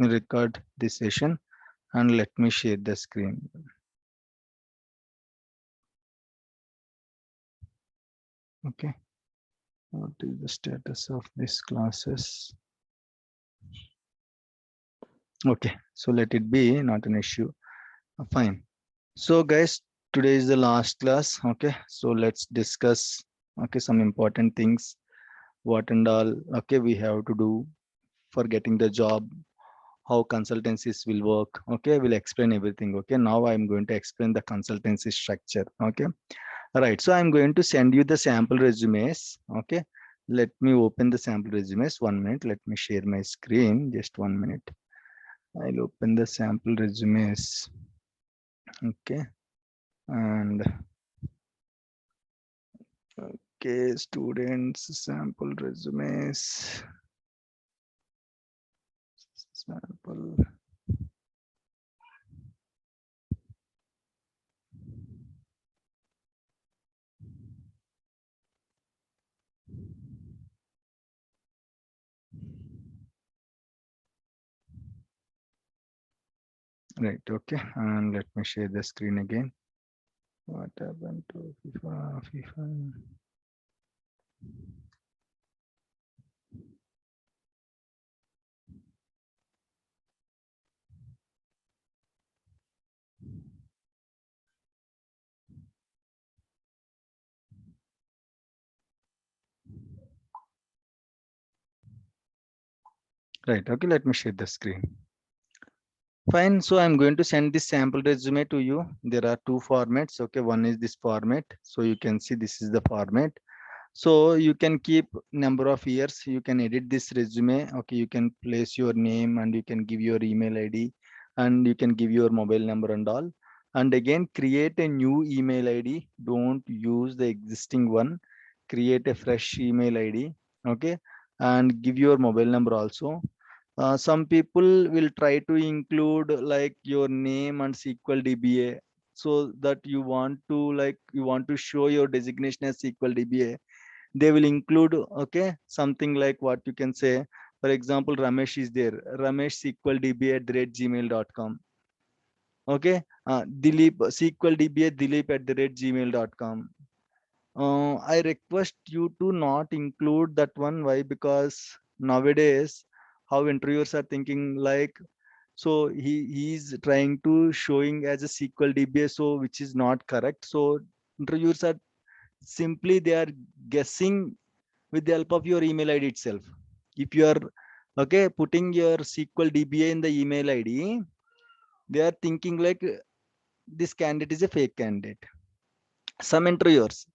record this session and let me share the screen. Okay, what is the status of these classes? Okay, so let it be, not an issue. Fine. So guys, today is the last class. Okay, so let's discuss some important things, what and all we have to do for getting the job, how consultancies will work. Okay, we'll explain everything. Okay, now I'm going to explain the consultancy structure. Okay, all right, so I'm going to send you the sample resumes. Okay, let me open the sample resumes. 1 minute, let me share my screen. Just 1 minute. I'll open the sample resumes. Okay, and okay, students, sample resumes, sample. Right, okay, and let me share the screen again. What happened to FIFA? Right, okay, let me share the screen. Fine, so I'm going to send this sample resume to you. There are two formats. Okay, one is this format. So you can see this is the format. So you can keep number of years. You can edit this resume. Okay, you can place your name and you can give your email ID and you can give your mobile number and all. And again, create a new email ID. Don't use the existing one. Create a fresh email ID. Okay, and give your mobile number also. Some people will try to include like your name and SQL DBA, so that you want to show your designation as SQL DBA. They will include something like what you can say. For example, Ramesh is there. Ramesh SQL DBA at the rate gmail.com. Okay, Dilip SQL DBA Dilip at the rate gmail.com. I request you to not include that one. Why? Because nowadays, how interviewers are thinking like, so he's trying to showing as a SQL DBA, so which is not correct. So interviewers are simply they are guessing with the help of your email ID itself. If you are putting your SQL DBA in the email ID, they are thinking like this candidate is a fake candidate. Some interviewers,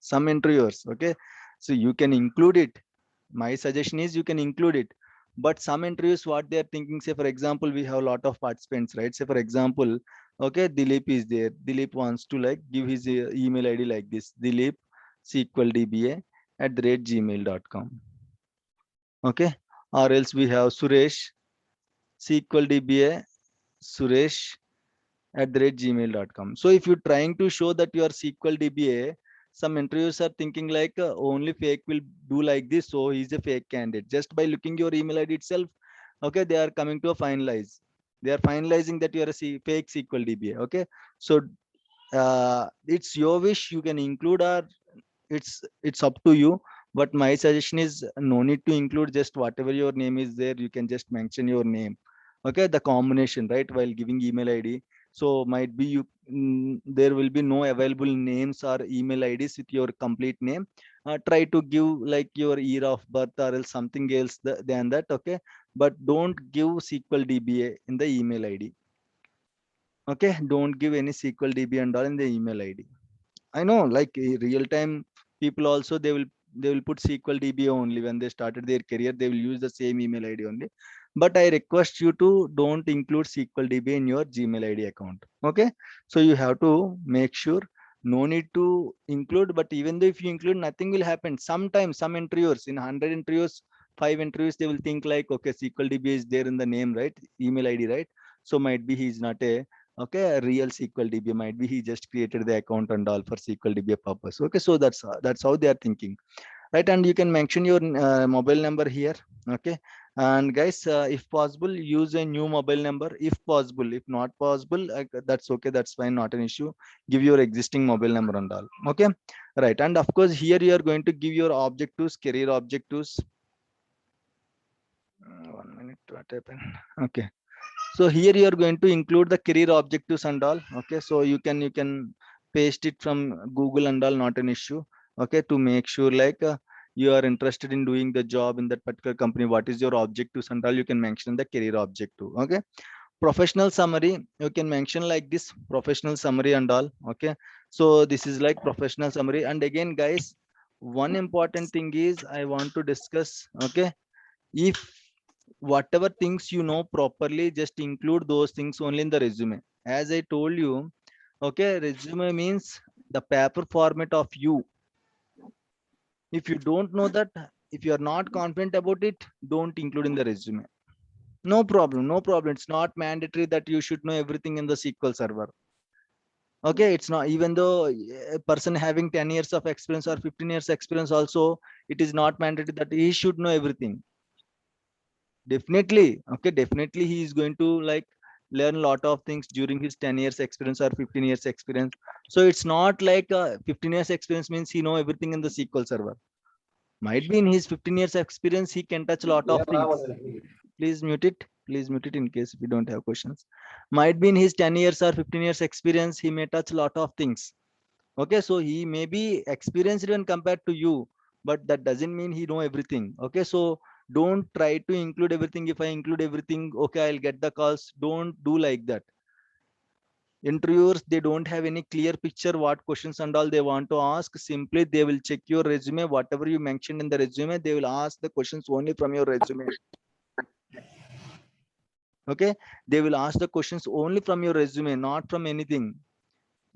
okay, so you can include it. My suggestion is you can include it, but some interviews what they are thinking, say for example, we have a lot of participants, right? Say for example, okay, Dilip is there. Dilip wants to like give his email ID like this: Dilip SQL DBA at the rate gmail.com. Okay, or else we have Suresh SQL DBA Suresh at the rate gmail.com. So if you're trying to show that you are SQL DBA, some interviews are thinking like only fake will do like this, so he's a fake candidate. Just by looking your email ID itself, okay, they are coming to a finalize. They are finalizing that you are a fake SQL DBA. Okay, so it's your wish. You can include, or it's up to you. But my suggestion is no need to include. Just whatever your name is there, you can just mention your name. Okay, the combination, right, while giving email ID. So might be there will be no available names or email IDs with your complete name. Try to give like your year of birth or else something else than that. Okay, but don't give SQL DBA in the email ID. Okay, don't give any SQL DB and all in the email ID. I know, like real time people also they will put SQL DB only when they started their career. They will use the same email ID only. But I request you to don't include SQL DB in your Gmail ID account. Okay, so you have to make sure. No need to include, but even though if you include, nothing will happen. Sometimes some interviewers, in 100 interviews, 5 interviews, they will think like, okay, SQL DB is there in the name, right? Email ID, right? So might be he's not a a real SQL DB. Might be he just created the account and all for SQL DB purpose. Okay, so that's how they are thinking, right? And you can mention your mobile number here. Okay, And guys, if possible, use a new mobile number if possible. If not possible, that's okay, that's fine, not an issue. Give your existing mobile number and all. Okay, right. And of course here you are going to give your objectives, career objectives. 1 minute, what happened? Okay, so here you are going to include the career objectives and all. Okay, so you can paste it from Google and all, not an issue. Okay, to make sure like you are interested in doing the job in that particular company, what is your objectives and all, you can mention the career objective. Okay, professional summary, you can mention like this, professional summary and all. Okay, so this is like professional summary. And again guys, one important thing is I want to discuss. Okay, if whatever things you know properly, just include those things only in the resume. As I told you, okay, resume means the paper format of you. If you don't know that, if you are not confident about it, don't include in the resume. No problem, no problem. It's not mandatory that you should know everything in the SQL server. Okay, it's not, even though a person having 10 years of experience or 15 years experience also, it is not mandatory that he should know everything. Definitely, okay, definitely he is going to like learn a lot of things during his 10 years experience or 15 years experience. So it's not like 15 years experience means he know everything in the SQL server. Might be in his 15 years experience he can touch a lot of things. Please mute it, please mute it in case we don't have questions. Might be in his 10 years or 15 years experience he may touch a lot of things. Okay, so he may be experienced when compared to you, but that doesn't mean he know everything. Okay, so don't try to include everything. If I include everything, okay, I'll get the calls. Don't do like that. Interviewers, they don't have any clear picture what questions and all they want to ask. Simply they will check your resume, whatever you mentioned in the resume, they will ask the questions only from your resume. Okay, they will ask the questions only from your resume, not from anything.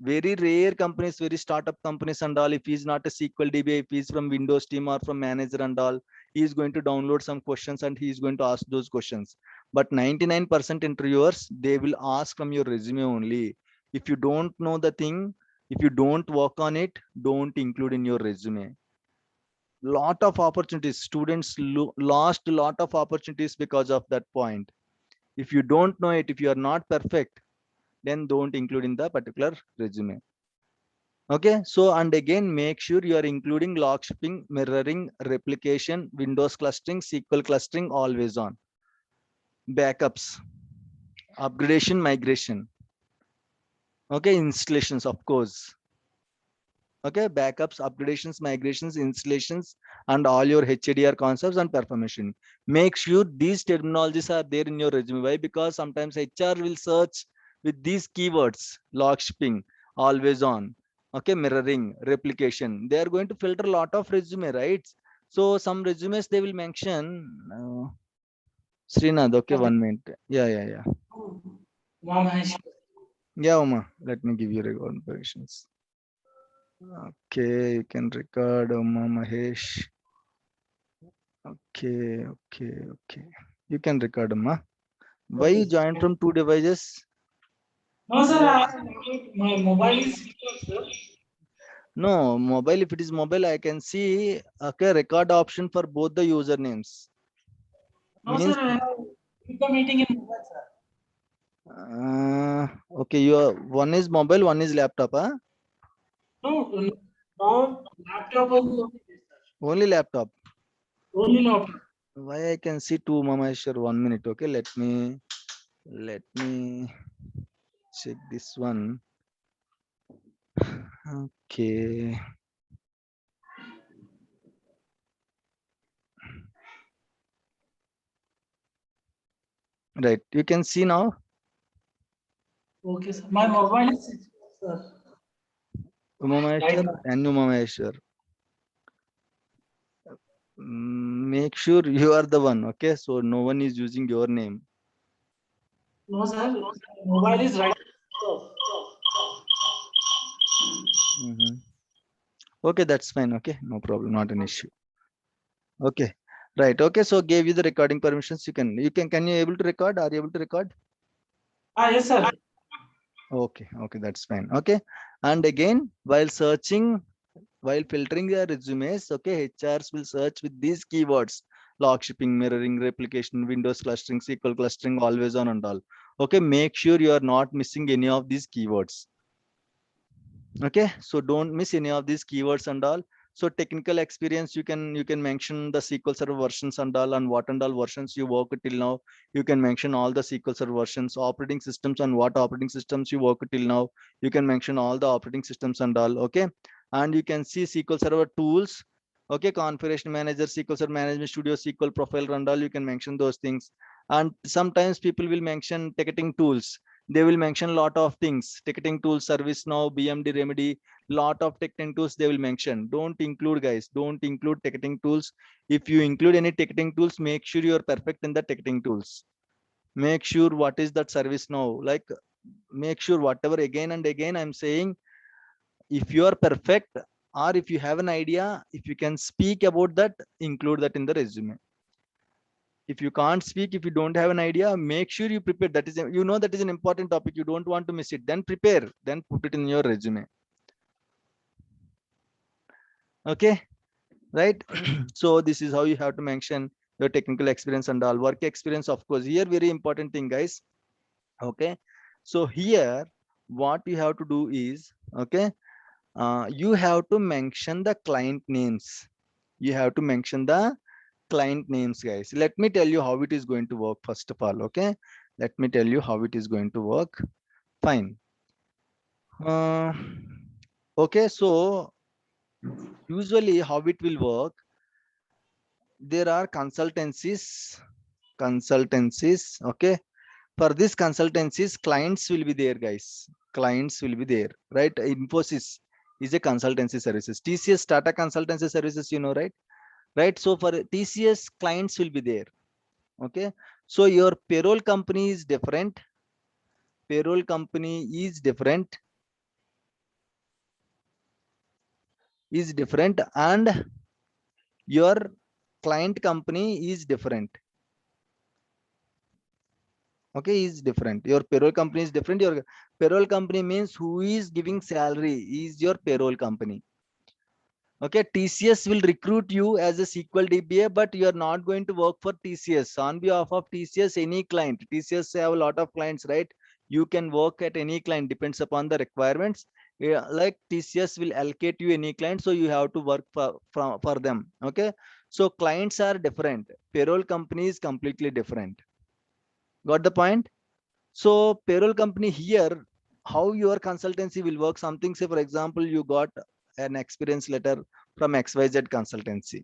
Very rare companies, very startup companies and all, if he's not a SQL DB, if he's from Windows team or from manager and all, he is going to download some questions and he is going to ask those questions. But 99% interviewers, they will ask from your resume only. If you don't know the thing, if you don't work on it, don't include in your resume. Lot of opportunities, students lost a lot of opportunities because of that point. If you don't know it, if you are not perfect, then don't include in the particular resume. Okay, so and again, make sure you are including log shipping, mirroring, replication, Windows clustering, SQL clustering, always on. Backups, upgradation, migration. Okay, installations, of course. Okay, backups, upgradations, migrations, installations, and all your HADR concepts and performation. Make sure these terminologies are there in your resume. Why? Because sometimes HR will search with these keywords: log shipping, always on, okay, mirroring, replication. They are going to filter a lot of resume, right? So some resumes they will mention Srinath. Okay, 1 minute. Yeah. Yeah, Uma. Let me give you record permissions. Okay, you can record Uma Mahesh. Okay. You can record Uma. Why you joined from two devices? No, sir, my mobile is secure, sir. No, mobile. If it is mobile, I can see okay record option for both the usernames. No, sir, Means I have the meeting in mobile, sir. okay, your one is mobile, one is laptop, huh? No, no, laptop also only this, sir. Only laptop. Only laptop. Why I can see two Mama sure 1 minute. Okay, let me check this one. Okay. Right. You can see now. Okay, sir. My mobile is secure, sir. Uma Right Maheshwar now. and Uma Maheshwar. Make sure you are the one. Okay. So no one is using your name. No, sir. Mobile is right. Mhm. Okay, that's fine. Okay, no problem. Not an issue. Okay. Right. Okay. So gave you the recording permissions. Can you able to record? Are you able to record? Ah, yes, sir. Okay. Okay. That's fine. Okay. And again, while searching, while filtering their resumes, okay, HRs will search with these keywords: log shipping, mirroring, replication, Windows clustering, SQL clustering, always on and all. Okay, make sure you are not missing any of these keywords. Okay, so don't miss any of these keywords and all. So technical experience, you can mention the SQL Server versions and all, and what and all versions you work till now. You can mention all the SQL Server versions, operating systems, and what operating systems you work till now. You can mention all the operating systems and all. Okay, and you can see SQL Server tools. Okay, configuration manager, SQL Server management studio, SQL profile and all. You can mention those things. And sometimes people will mention ticketing tools. They will mention a lot of things: ticketing tools, ServiceNow, BMD, Remedy, lot of ticketing tools they will mention. Don't include, guys, don't include ticketing tools. If you include any ticketing tools, make sure you are perfect in the ticketing tools. Make sure what is that ServiceNow, like, make sure whatever, again and again I'm saying, if you are perfect, or if you have an idea, if you can speak about that, include that in the resume. If you can't speak, if you don't have an idea, make sure you prepare. That is, you know, that is an important topic, you don't want to miss it, then prepare, then put it in your resume. Okay, right? So this is how you have to mention your technical experience and all. Work experience, of course, here very important thing, guys. Okay, so here what you have to do is, okay, you have to mention the client names. You have to mention the client names, guys. Let me tell you how it is going to work first of all. Okay, let me tell you how it is going to work. Fine. uh, okay, so usually how it will work, there are consultancies. Okay, for this consultancies, clients will be there, guys. Clients will be there, right? Infosys is a consultancy services. TCS, Tata consultancy services, you know, right? Right, so for TCS, clients will be there. Okay, so your payroll company is different. Payroll company is different, and your client company is different. Okay, is different. Your payroll company is different. Your payroll company means who is giving salary is your payroll company. Okay, TCS will recruit you as a SQL DBA, but you are not going to work for TCS. On behalf of TCS, any client, TCS have a lot of clients, right? You can work at any client, depends upon the requirements. Yeah, like TCS will allocate you any client, so you have to work for them. Okay, so clients are different. Payroll company is completely different. Got the point? So payroll company here, how your consultancy will work, something, say for example, you got an experience letter from XYZ consultancy.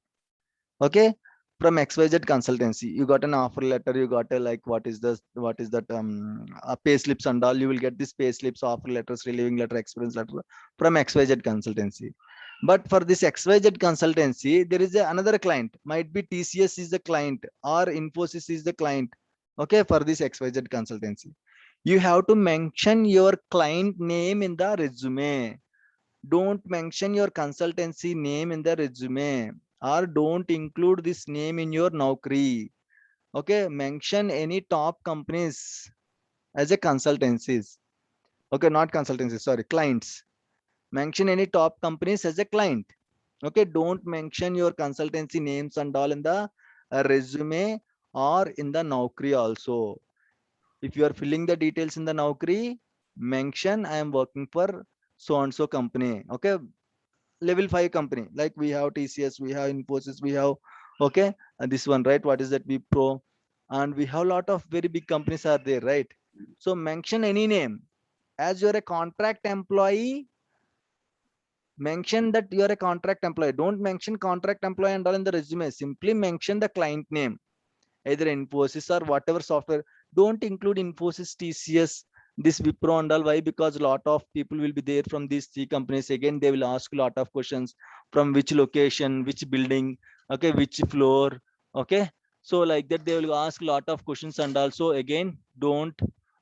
Okay, from XYZ consultancy, you got an offer letter, you got a, like, what is that pay slips and all. You will get this pay slips, offer letters, relieving letter, experience letter from XYZ consultancy. But for this XYZ consultancy, there is another client, might be TCS is the client, or Infosys is the client. Okay, for this XYZ consultancy, you have to mention your client name in the resume. Don't mention your consultancy name in the resume, or don't include this name in your Naukri. Okay, mention any top companies as a consultancies. Okay, not consultancies, sorry, clients. Mention any top companies as a client. Okay, don't mention your consultancy names and all in the resume or in the Naukri also. If you are filling the details in the Naukri, mention I am working for so and so company. Okay, level 5 company, like we have TCS, we have Infosys, we have, okay, and this one, right, what is that, Wipro, and we have a lot of very big companies are there, right? So mention any name. As you're a contract employee, mention that you are a contract employee. Don't mention contract employee and all in the resume. Simply mention the client name, either Infosys or whatever software. Don't include Infosys, TCS, this Wipro and all. Why? Because a lot of people will be there from these three companies. Again, they will ask a lot of questions: from which location, which building, okay, which floor, okay. So like that, they will ask a lot of questions, and also again, don't,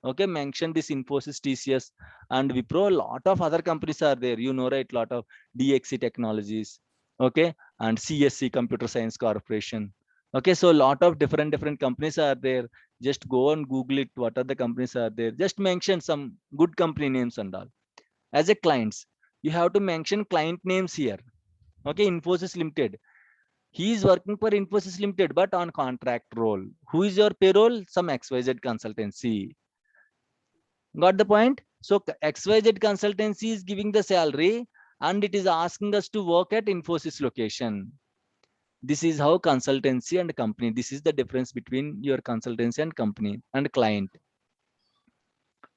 okay, mention this Infosys, TCS, and Wipro. A lot of other companies are there, you know, right? A lot of DXC Technologies, okay, and CSC Computer Science Corporation. Okay, so a lot of different companies are there. Just go and Google it. What are the companies are there? Just mention some good company names and all. As a clients, you have to mention client names here. Okay, Infosys Limited. He is working for Infosys Limited, but on contract role. Who is your payroll? Some XYZ consultancy. Got the point? So XYZ consultancy is giving the salary and it is asking us to work at Infosys location. This is how consultancy and company. This is the difference between your consultancy and company and client.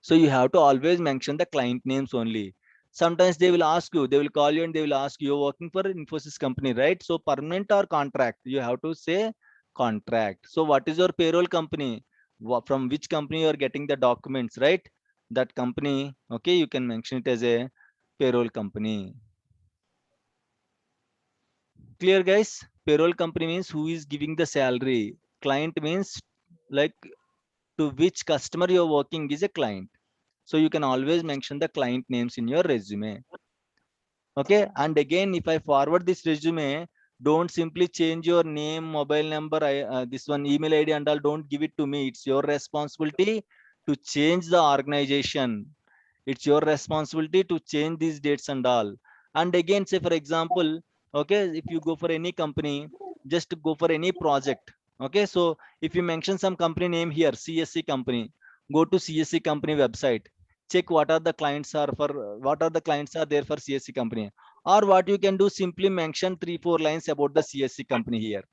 So you have to always mention the client names only. Sometimes they will ask you, they will call you and they will ask you, you're working for Infosys company, right? So permanent or contract, you have to say contract. So what is your payroll company? From which company you are getting the documents, right? That company, okay, you can mention it as a payroll company. Clear, guys? Payroll company means who is giving the salary. Client means like to which customer you're working is a client. So you can always mention the client names in your resume. Okay. And again, if I forward this resume, don't simply change your name, mobile number, this one email ID and all, don't give it to me. It's your responsibility to change the organization. It's your responsibility to change these dates and all. And again, say for example, okay, if you go for any company, just go for any project. Okay. So if you mention some company name here, CSC company, go to CSC company website, check what are the clients are for, what are the clients are there for CSC company. Or what you can do, simply mention 3-4 lines about the CSC company here.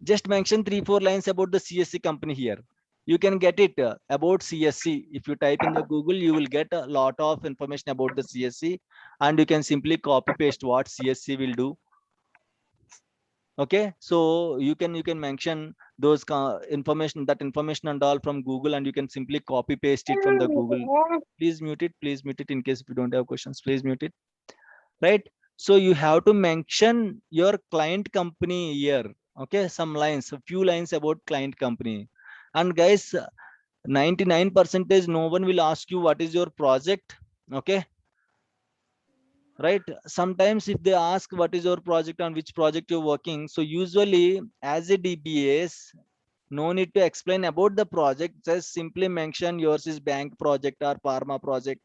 Just mention 3-4 lines about the CSC company here. You can get it about CSC. If you type in the Google, you will get a lot of information about the CSC, and you can simply copy paste what CSC will do. Okay, so you can mention those information, that information and all from Google, and you can simply copy paste it from the Google. Please mute it. Please mute it in case if you don't have questions. Please mute it. Right. So you have to mention your client company here. Okay, some lines, a few lines about client company. And guys, 99% no one will ask you what is your project. Okay, right? Sometimes if they ask what is your project, on which project you're working, so usually as a DBS, no need to explain about the project, just simply mention yours is bank project or pharma project.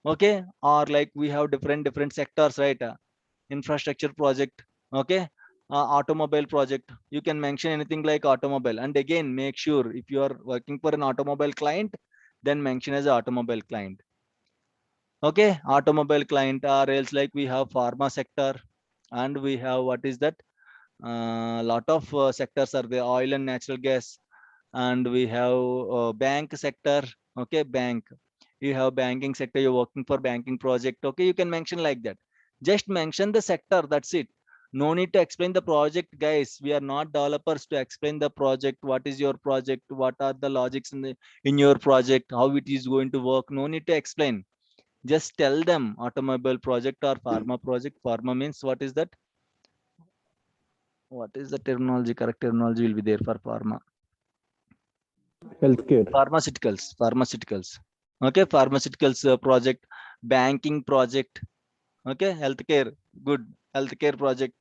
Okay, or like we have different sectors, right? Infrastructure project. Okay, automobile project, you can mention anything like automobile. And again, make sure if you are working for an automobile client, then mention as automobile client. Okay, automobile client, or else like we have pharma sector, and we have what is that, lot of sectors are there, oil and natural gas, and we have bank sector. Okay, bank, you have banking sector, you're working for banking project. Okay, you can mention like that. Just mention the sector, that's it. No need to explain the project, guys. We are not developers to explain the project. What is your project, what are the logics in your project, how it is going to work. No need to explain. Just tell them automobile project or pharma project. Pharma means what is that? What is the terminology? Correct terminology will be there for pharma. Healthcare. Pharmaceuticals. Okay, pharmaceuticals project, banking project. Okay, healthcare. Good. Healthcare project.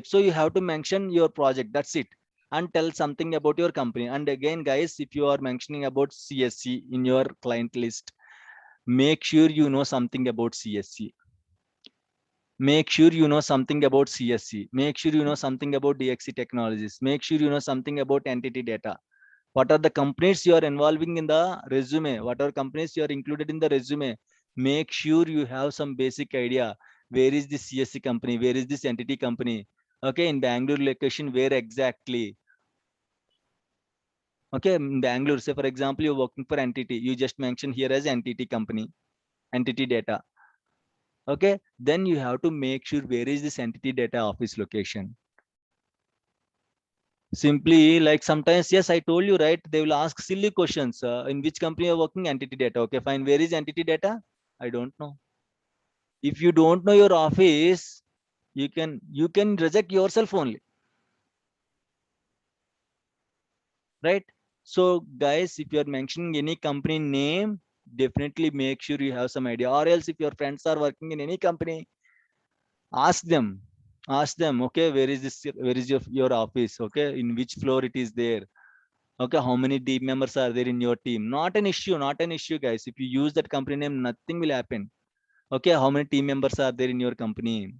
So you have to mention your project. That's it. And tell something about your company. And again, guys, if you are mentioning about CSC in your client list, make sure you know something about CSC. Make sure you know something about CSC. Make sure you know something about DXC technologies. Make sure you know something about entity data. What are the companies you are involving in the resume? What are companies you are included in the resume? Make sure you have some basic idea. Where is this CSC company? Where is this entity company? Okay, in Bangalore location, where exactly? Okay, in Bangalore, say for example, you're working for entity. You just mention here as entity company, entity data. Okay, then you have to make sure where is this entity data office location. Simply like sometimes, yes, I told you, right? They will ask silly questions. In which company you're working, entity data. Okay, fine. Where is entity data? I don't know. If you don't know your office, you can reject yourself only, right? So guys, if you're mentioning any company name, definitely make sure you have some idea. Or else if your friends are working in any company, ask them. Ask them, okay, where is this, where is your office? Okay, in which floor it is there? Okay, how many team members are there in your team? Not an issue, not an issue, guys. If you use that company name, nothing will happen. Okay, how many team members are there in your company?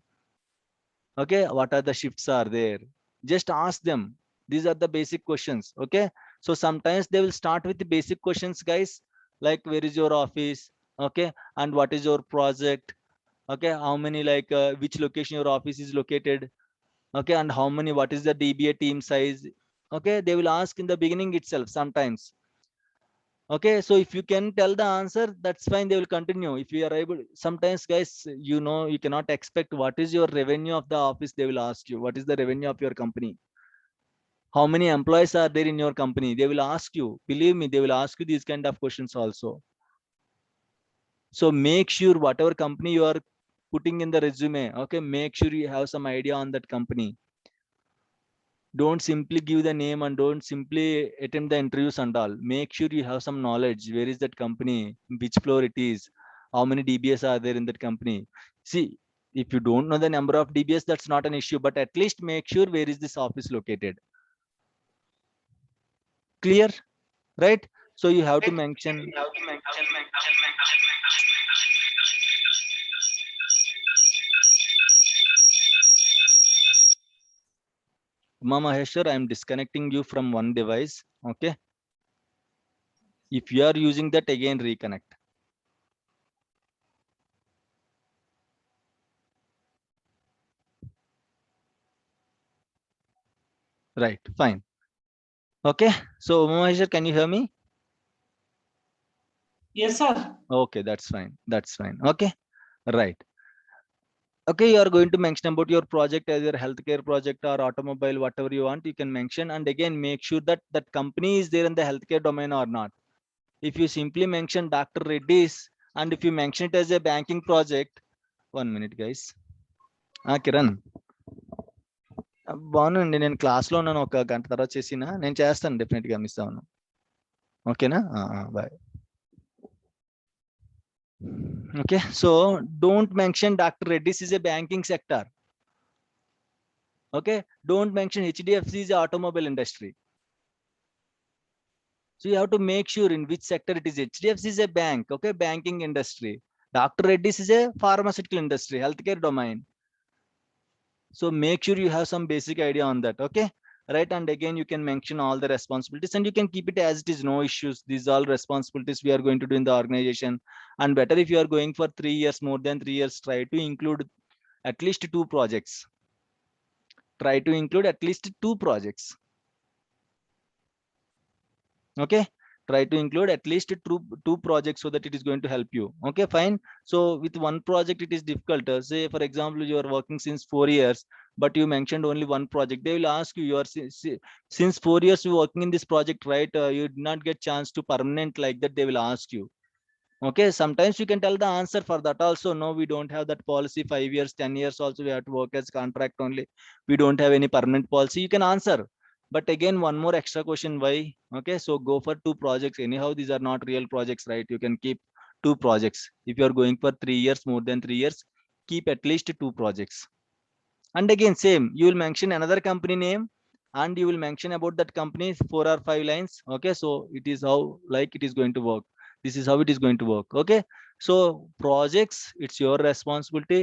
Okay, what are the shifts are there? Just ask them. These are the basic questions. Okay, so sometimes they will start with the basic questions, guys, like where is your office? Okay, and what is your project? Okay, how many, like which location your office is located? Okay, and how many, what is the DBA team size? Okay, they will ask in the beginning itself sometimes. Okay, so if you can tell the answer, that's fine, they will continue. If you are able, sometimes guys, you cannot expect what is your revenue of the office. They will ask you what is the revenue of your company, how many employees are there in your company. They will ask you, believe me, they will ask you these kind of questions also. So make sure whatever company you are putting in the resume, okay, make sure you have some idea on that company. Don't simply give the name and don't simply attempt the interviews and all. Make sure you have some knowledge. Where is that company? Which floor it is? How many DBS are there in that company? See, if you don't know the number of DBS, that's not an issue, but at least make sure where is this office located. Clear, right? So you have to mention. Mama Hesher, I am disconnecting you from one device. Okay. If you are using that, again reconnect. Right, fine. Okay. So Mama Hesher, can you hear me? Yes, sir. Okay, that's fine. That's fine. Okay. Right. Okay, you are going to mention about your project, as your healthcare project or automobile, whatever you want, you can mention. And again, make sure that that company is there in the healthcare domain or not. If you simply mention Dr. Reddy's, and if you mention it as a banking project, 1 minute, guys. Kiran, బాగుందండి, నేను క్లాస్లో ఉన్నాను, ఒక గంట తర్వాత చేసినా నేను చేస్తాను, డెఫినెట్గా మిస్ అవును. ఓకేనా, bye. Okay, so don't mention Dr. Reddy's is a banking sector. Okay, don't mention HDFC is a automobile industry. So you have to make sure in which sector it is. HDFC is a bank, okay, banking industry. Dr. Reddy's is a pharmaceutical industry, healthcare domain. So make sure you have some basic idea on that, okay? Right, and again, you can mention all the responsibilities and you can keep it as it is, no issues. These are all responsibilities we are going to do in the organization. And better if you are going for 3 years, more than 3 years, try to include at least 2 projects. Try to include at least 2 projects. Okay, try to include at least two projects so that it is going to help you. Okay, fine. So with one project it is difficult. Say for example, you are working since 4 years, but you mentioned only one project. They will ask you, you are since 4 years you working in this project, right? You did not get chance to permanent, like that they will ask you. Okay, sometimes you can tell the answer for that also. No, we don't have that policy. 5 years, 10 years also we have to work as contract only. We don't have any permanent policy. You can answer. But again, one more extra question, why? Okay, so go for 2 projects. Anyhow, these are not real projects, right? You can keep 2 projects. If you are going for 3 years, more than 3 years, keep at least 2 projects. And again, same, you will mention another company name and you will mention about that company 4 or 5 lines. Okay, so it is how like it is going to work. This is how it is going to work. Okay, so projects, it's your responsibility.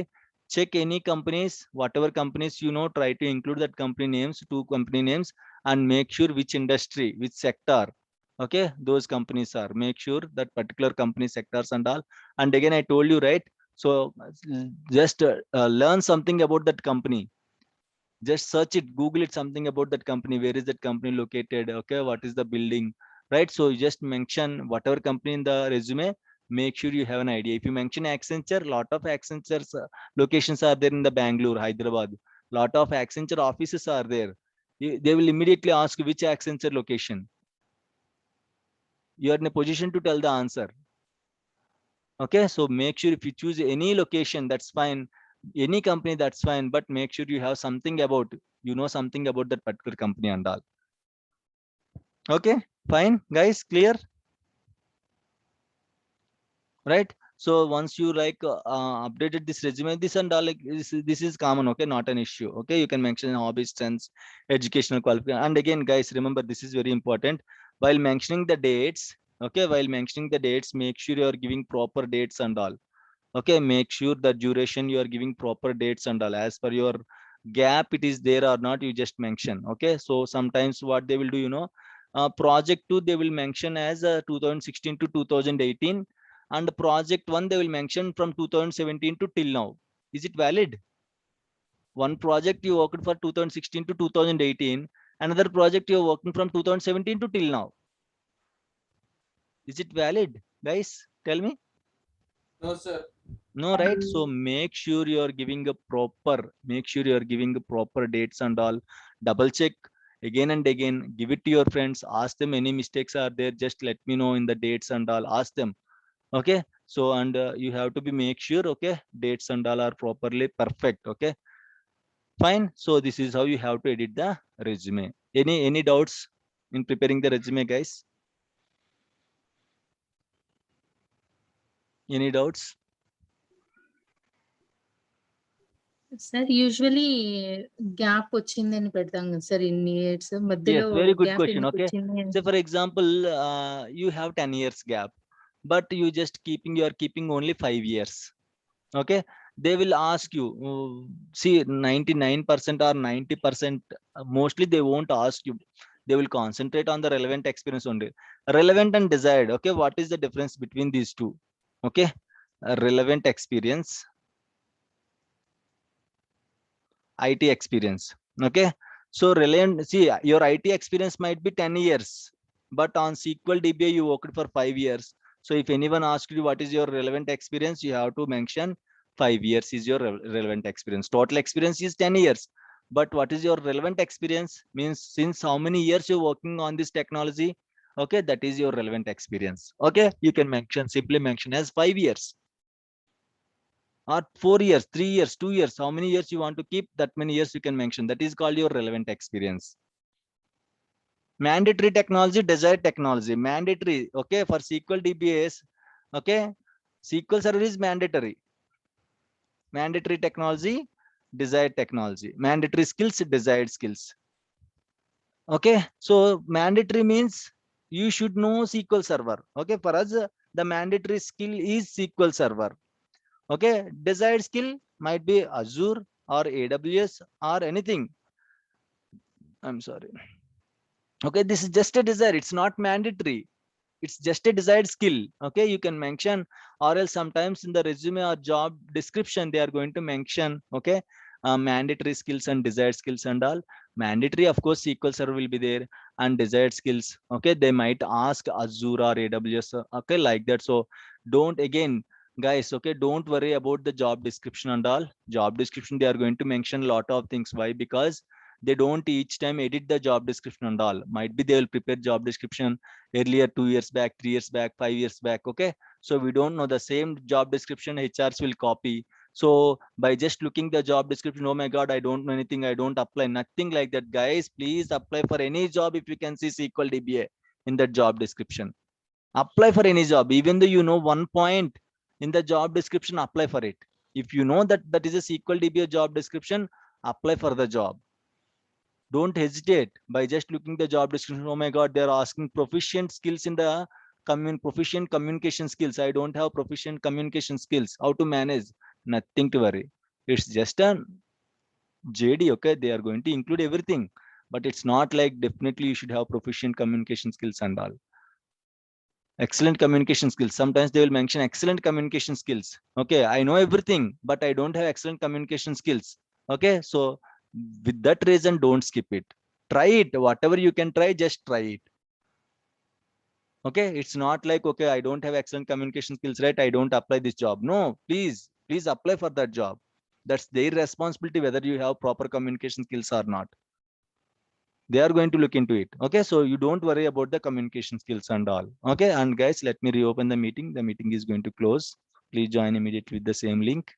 Check any companies, whatever companies you know, try to include that company names, 2 company names, and make sure which industry, which sector, okay, those companies are. Make sure that particular company sectors and all. And again, I told you, right? So just learn something about that company. Just search it, Google it, something about that company. Where is that company located? Okay, what is the building? Right, so you just mention whatever company in the resume. Make sure you have an idea. If you mention Accenture, lot of Accenture's locations are there in the Bangalore, Hyderabad. Lot of Accenture offices are there. They will immediately ask which Accenture location. You are in a position to tell the answer. Okay, so make sure if you choose any location, that's fine, any company, that's fine, but make sure you have something about, you know, something about that particular company and all. Okay, fine, guys, clear? Right, so once you like updated this resume, this and all, like this is common. Okay, not an issue. Okay, you can mention hobbies, strengths, educational qualification. And again, guys, remember, this is very important. While mentioning the dates, okay, while mentioning the dates, make sure you are giving proper dates and all. Okay, make sure the duration you are giving proper dates and all. As per your gap, it is there or not, you just mention. Okay, so sometimes what they will do, project 2 they will mention as 2016 to 2018, and project 1 they will mention from 2017 to till now. Is it valid? One project you worked for 2016 to 2018, another project you're working from 2017 to till now. Is it valid, guys? Tell me. No, sir. No, right? So make sure you're giving a proper, make sure you're giving a proper dates and all. Double check again and again. Give it to your friends. Ask them any mistakes are there. Just let me know in the dates and all. Ask them. Okay. So and you have to be make sure. Okay, dates and all are properly perfect. Okay, fine. So this is how you have to edit the resume. Any doubts in preparing the resume, guys? Any doubts? Sir usually gap వచ్చిందని పెడతాం కదా sir ఇన్ని years మధ్యలో Yes, very good gap question. ఎందుకు Okay, వచ్చింది so for example, you have 10 years gap, but you are keeping only 5 years. Okay, they will ask you, see 99% or 90%, mostly they won't ask you. They will concentrate on the relevant experience only. Relevant and desired. Okay, what is the difference between these two? Okay, relevant experience, IT experience. Okay, so relevant, see your IT experience might be 10 years, but on SQL DBA you worked for 5 years. So if anyone asks you what is your relevant experience, you have to mention 5 years is your relevant experience. Total experience is 10 years, but what is your relevant experience means since how many years you're working on this technology. Okay, that is your relevant experience. Okay, you can mention, simply mention as 5 years or 4 years, 3 years, 2 years. How many years you want to keep, that many years you can mention. That is called your relevant experience. Mandatory technology, desired technology. Mandatory, okay, for SQL DBAs, okay, SQL Server is mandatory. Mandatory technology, desired technology. Mandatory skills, desired skills. Okay, so mandatory means you should know SQL Server. Okay, for us, the mandatory skill is SQL Server. Okay, desired skill might be Azure or AWS or anything. I'm sorry. Okay, this is just a desire. It's not mandatory. It's just a desired skill. Okay, you can mention, or else sometimes in the resume or job description, they are going to mention, okay, mandatory skills and desired skills and all. Mandatory, of course, SQL Server will be there, and desired skills. Okay, they might ask Azure or AWS. Okay, like that. So don't, again, guys, okay, don't worry about the job description and all. Job description, they are going to mention a lot of things. Why? Because they don't each time edit the job description and all. Might be they will prepare job description earlier 2 years back, 3 years back, 5 years back. Okay, so we don't know the same job description HRs will copy. So by just looking the job description, oh my god, I don't know anything, I don't apply. Nothing like that, guys. Please apply for any job. If you can see SQL DBA in the job description, apply for any job. Even though you know one point in the job description, apply for it. If you know that that is a SQL DBA job description, apply for the job. Don't hesitate by just looking the job description. Oh my god, they're asking proficient skills in the proficient communication skills. I don't have proficient communication skills. How to manage? Nothing to worry. It's just a JD. Okay, they are going to include everything, but it's not like definitely you should have proficient communication skills and all. Excellent communication skills. Sometimes they will mention excellent communication skills. Okay, I know everything, but I don't have excellent communication skills. Okay, so with that reason, don't skip it. Try it. Whatever you can try, just try it. Okay, it's not like, okay, I don't have excellent communication skills, right? I don't apply this job. No, please apply for that job. That's their responsibility whether you have proper communication skills or not. They are going to look into it. Okay, so you don't worry about the communication skills and all. Okay, and guys, let me reopen the meeting. The meeting is going to close. Please join immediately with the same link.